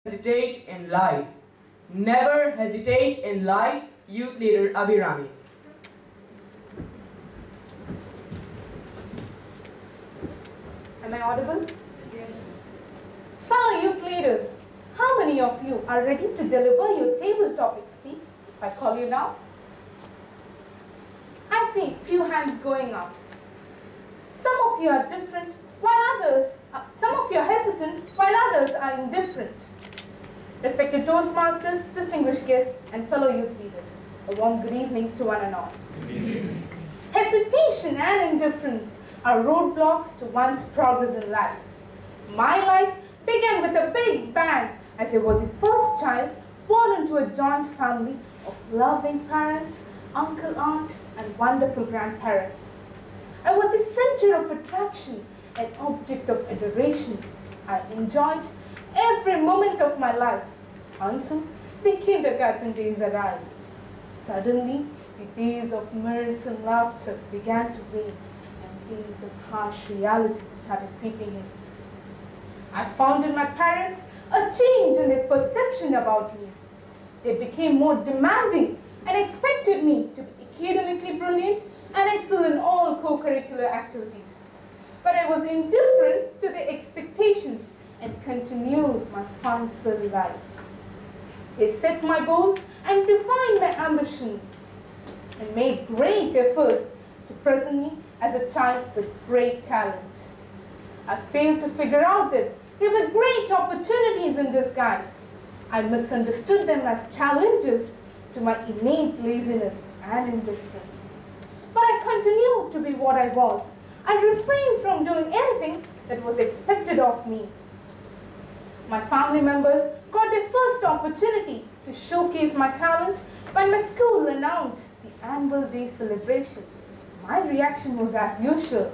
hesitate in life. Never hesitate in life, Youth Leader Abhirami. Am I audible? Yes. Fellow youth leaders, how many of you are ready to deliver your table topic speech if I call you now? I see few hands going up. Some of you are different, some of you are hesitant, while others are indifferent. Respected Toastmasters, distinguished guests, and fellow youth leaders, a warm good evening to one and all. Hesitation and indifference are roadblocks to one's progress in life. My life began with a big bang as I was the first child born into a joint family of loving parents, uncle, aunt, and wonderful grandparents. I was the center of attraction, an object of adoration. I enjoyed every moment of my life until the kindergarten days arrived. Suddenly, the days of mirth and laughter began to wane, and days of harsh reality started creeping in. I found in my parents a change in their perception about me. They became more demanding and expected me to be academically brilliant and excel in all co-curricular activities. But I was indifferent to their expectations and continued my fun-filled life. They set my goals and defined my ambition and made great efforts to present me as a child with great talent. I failed to figure out that there were great opportunities in disguise. I misunderstood them as challenges to my innate laziness and indifference. But I continued to be what I was. I refrained from doing anything that was expected of me. My family members got their first opportunity to showcase my talent when my school announced the annual day celebration. My reaction was as usual.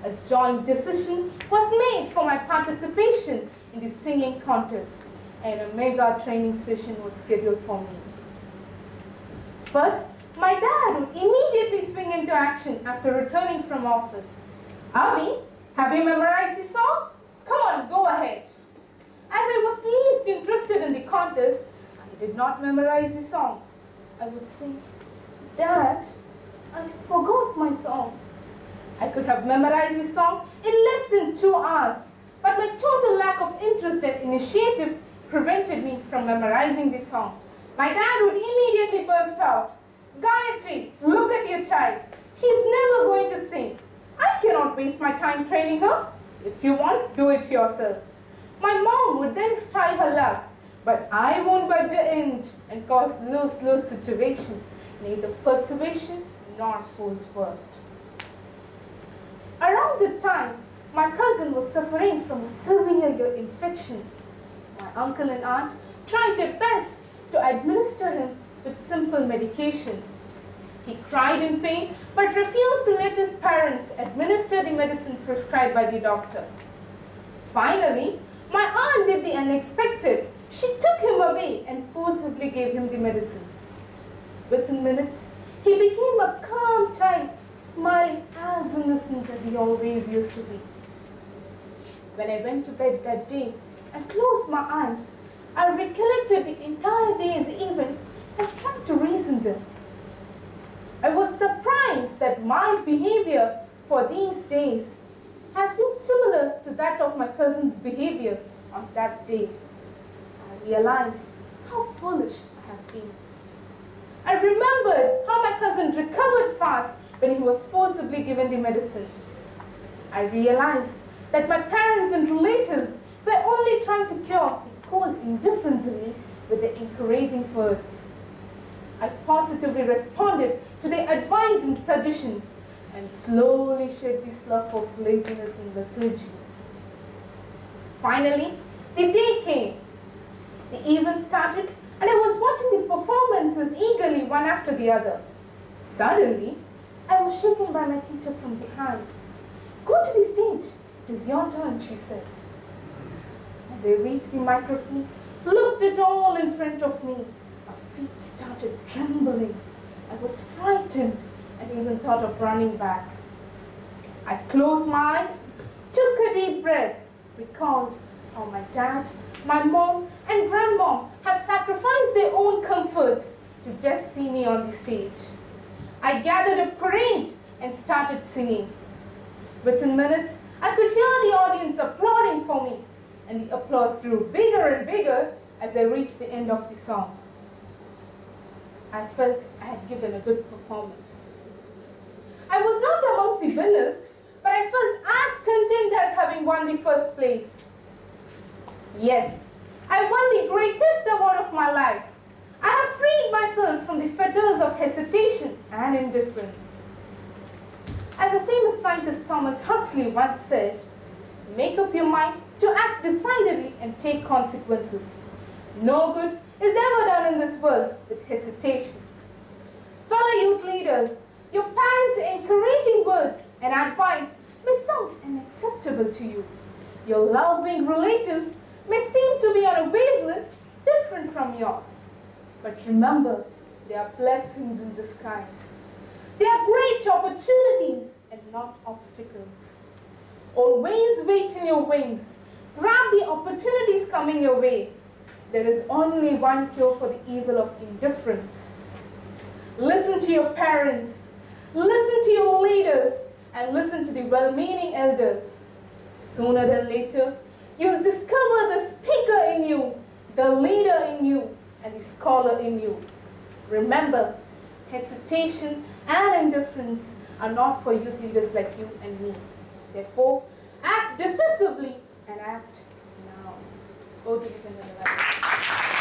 A joint decision was made for my participation in the singing contest, and a mega training session was scheduled for me. First, my dad would immediately swing into action after returning from office. Abhi, have you memorized the song? Come on, go ahead. As I was least interested in the contest, I did not memorize the song. I would say, Dad, I forgot my song. I could have memorized the song in less than 2 hours, but my total lack of interest and initiative prevented me from memorizing the song. My dad would immediately burst out, Gayatri, look at your child. She is never going to sing. I cannot waste my time training her. If you want, do it yourself. My mom would then tie her up, but I won't budge an inch and cause lose-lose situation. Neither persuasion nor force worked. Around the time, my cousin was suffering from a severe ear infection. My uncle and aunt tried their best to administer him with simple medication. He cried in pain but refused to let his parents administer the medicine prescribed by the doctor. Finally, my aunt did the unexpected. She took him away and forcibly gave him the medicine. Within minutes, he became a calm child, smiling as innocent as he always used to be. When I went to bed that day and closed my eyes, I recollected the entire day's event and tried to reason them. I was surprised that my behavior for these days has been similar to that of my cousin's behavior on that day. I realized how foolish I have been. I remembered how my cousin recovered fast when he was forcibly given the medicine. I realized that my parents and relatives were only trying to cure the cold indifference in me with their encouraging words. I positively responded to their advice and suggestions and slowly shed the slough of laziness and lethargy. Finally, the day came. The event started and I was watching the performances eagerly one after the other. Suddenly, I was shaken by my teacher from behind. Go to the stage. It is your turn, she said. As I reached the microphone, looked at all in front of me, my feet started trembling. I was frightened and even thought of running back. I closed my eyes, took a deep breath, recalled how my dad My mom and grandmom have sacrificed their own comforts to just see me on the stage. I gathered a parade and started singing. Within minutes, I could hear the audience applauding for me, and the applause grew bigger and bigger as I reached the end of the song. I felt I had given a good performance. I was not amongst the winners, but I felt as content as having won the first place. Yes, I won the greatest award of my life. I have freed myself from the fetters of hesitation and indifference. As a famous scientist Thomas Huxley once said, make up your mind to act decidedly and take consequences. No good is ever done in this world with hesitation. Fellow youth leaders, your parents' encouraging words and advice may sound unacceptable to you. Your loving relatives may seem to be on a wavelength different from yours. But remember, they are blessings in disguise. They are great opportunities and not obstacles. Always wait in your wings. Grab the opportunities coming your way. There is only one cure for the evil of indifference. Listen to your parents, listen to your leaders, and listen to the well-meaning elders. Sooner than later, you'll discover the speaker in you, the leader in you, and the scholar in you. Remember, hesitation and indifference are not for youth leaders like you and me. Therefore, act decisively and act now. Go to the